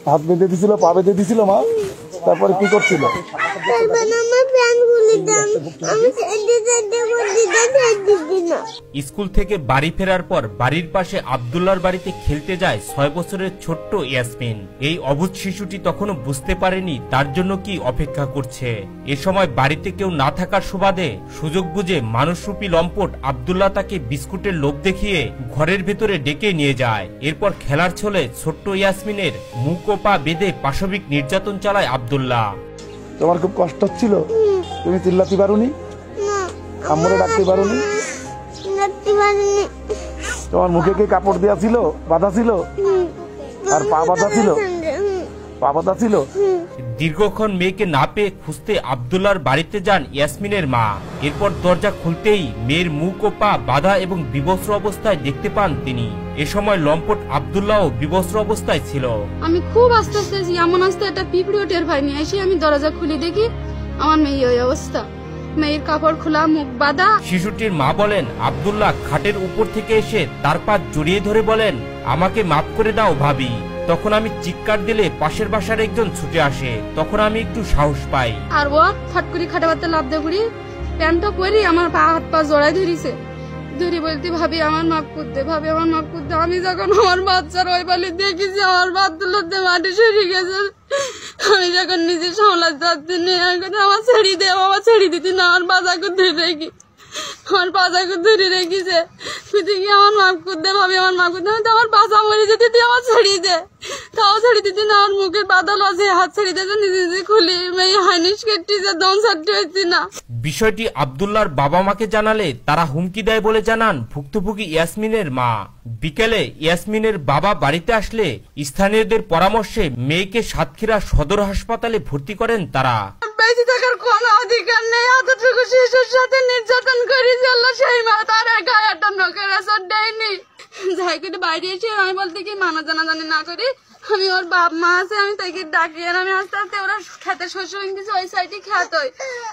হাত বেঁধে দিছিল, পা বেঁধে দিছিল মা। তারপরে কি করছিল? স্কুল থেকে বাড়ি ফেরার পর বাড়ির পাশে আব্দুল্লাহর বাড়িতে খেলতে যায় 6 বছরের ছোট্ট ইয়াসমিন। এই অবুঝ শিশুটি তখনও বুঝতে পারেনি তার জন্য কি অপেক্ষা করছে। এ সময় বাড়িতে কেউ না থাকার সুবাদে সুযোগ বুঝে মানুষরূপী লম্পট আব্দুল্লাহ তাকে বিস্কুটের লোভ দেখিয়ে ঘরের ভেতরে ডেকে নিয়ে যায়। এরপর খেলার ছলে ছোট্ট ইয়াসমিনের মুখ ও পা বেঁধে পাশবিক নির্যাতন চালায় আব্দুল্লাহ। তোমার খুব কষ্ট হচ্ছিল? তুমি চিল্লাতে পারোনি? আম্মুরে ডাকতে পারোনি? তোমার মুখে কি কাপড় দেওয়া ছিল, বাঁধা ছিল? আর পা বাঁধা ছিল? পা বাঁধা ছিল? দীর্ঘক্ষণ মেয়েকে না পেয়ে খুঁজতে আব্দুল্লাহর বাড়িতে যান ইয়াসমিনের মা। এরপর দরজা খুলতেই মেয়ের মুখ ও পা বাঁধা এবং বিবস্ত্র অবস্থায় দেখতে পান তিনি। এ সময় লম্পট আব্দুল্লাহও বিবস্ত্র অবস্থায় ছিল। আমি খুব আস্তে আস্তে এমন আস্তে একটা পিঁপড়িও টের পাইনি। এসে আমি দরজা খুলে দেখি আমার মেয়ে ওই অবস্থা, মেয়ের কাপড় খোলা, মুখ বাঁধা। শিশুটির মা বলেন, আব্দুল্লাহ খাটের উপর থেকে এসে তার পা জড়িয়ে ধরে বলেন, আমাকে মাফ করে দাও ভাবি। তখন আমি চিৎকার দিলে পাশের বাসার একজন ছুটে আসে। তখন আমি একটু সাহস পাই। আর ও ফট করে খাটে বাতে লাফ দিয়ে ঘুরি প্যান্টটা পরি আমার পা হাত পা জড়াই ধরিছে। ধরি বলতে ভাবি আমার মাপ করতে, ভাবি আমার মাপ করতে। আমি যখন আমার বাচ্চার ওই বালি দেখেছি আমার বাচ্চাতে মাটি সরে গেছে, আমি যখন নিজে সামলাতে পারছি না, আমার ছেড়ে দে, আমার ছেড়ে দিতে না, আমার বাজাকে ধরে রেখি, আমার বাজাকে ধরে রেখেছে। তুই আমার মাপ করতে, ভাবি আমার মাপ করতে। আমার বাচ্চা মরে যেতে তুই আমার ছেড়ে দে, তাও ছেড়ে দিতে না। আমার মুখের বাদল আছে, হাত ছেড়ে দিতে নিজে নিজে খুলি, মেয়ে হাইনিস কেটেছে, দম ছাড়তে হয়েছি না। বিষয়টি আব্দুল্লাহর বাবা মাকে জানালে তারা হুমকি দেয় বলে জানান ভুক্তভোগী ইয়াসমিনের মা। বিকেলে ইয়াসমিনের বাবা বাড়িতে আসলে স্থানীয়দের পরামর্শে মেয়েকে সাতক্ষীরা সদর হাসপাতালে ভর্তি করেন তারা। বেঁচে থাকার কোনো অধিকার নেই, এতটুকু শিশুর সাথে নির্যাতন করে চলল সেই মা, তার গায়ে একটা নখের আসর দেয়নি। যাই করে বাইরে এসে আমি বলতে কি মানা জানাজানি না করি, আমি ওর বাপ মা আছে, আমি তাকে ডাকি। আর আমি আস্তে আস্তে ওরা খেতে শ্বশুর গেছি, ওই সাইডে খেত হয়,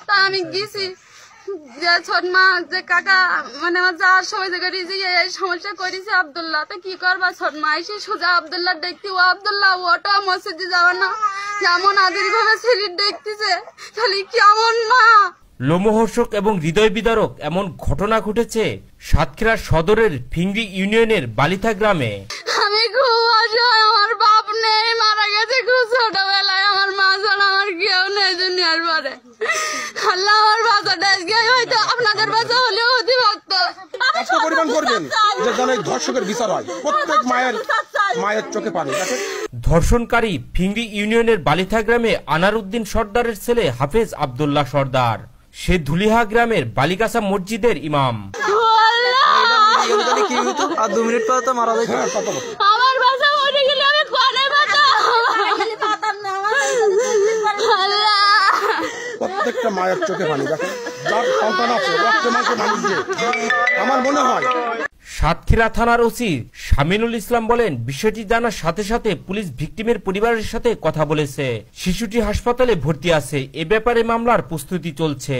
তা আমি গেছি যে ছোট মা যে কাকা মানে আমার যাওয়ার সময় যে যে এই সমস্যা করেছে আব্দুল্লাহ, তো কি করবা। ছোট মা এসে সোজা আব্দুল্লাহ দেখতে, ও আব্দুল্লাহ ওটা মসজিদে যাওয়া না, যেমন আদির ভাবে ছেলে দেখতেছে, তাহলে কেমন মা। লোমহর্ষক এবং হৃদয় বিদারক এমন ঘটনা ঘটেছে সাতক্ষীরা সদরের ফিংরি ইউনিয়নের বালিথা গ্রামে। আমি খুব অসহায়, আমার বাপ নেই, মারা গেছে খুব ছোটবেলায়, আমার মা ছাড়া আমার কেউ নেই দুনিয়ার পরে। আল্লাহ আমার বাচ্চাটা হয়তো আপনাদের বাচ্চা হলেও হতে পারতো। পরিমাণ করবেন যে যেন ধর্ষকের বিচার হয়, প্রত্যেক মায়ের চোখে পানি। ধর্ষণকারী ফিংরি ইউনিয়নের বালিথা গ্রামে আনার উদ্দিন সর্দারের ছেলে হাফেজ আব্দুল্লাহ সর্দার। সে ধুলিহা গ্রামের বালিকাসা মসজিদের ইমাম। আমার বাচ্চা মরে গেলে আমি কোনে বাঁচাবো? প্রত্যেকটা মায়ের চোখে পানি। দেখো যার সন্তান আছে রক্ত মাংসে মানুষ যে, আমার মনে হয়। সাতক্ষীরা থানার ওসি শামিনুল ইসলাম বলেন, বিষয়টি জানার সাথে সাথে পুলিশ ভিকটিমের পরিবারের সাথে কথা বলেছে। শিশুটি হাসপাতালে ভর্তি আছে। এ ব্যাপারে মামলার প্রস্তুতি চলছে।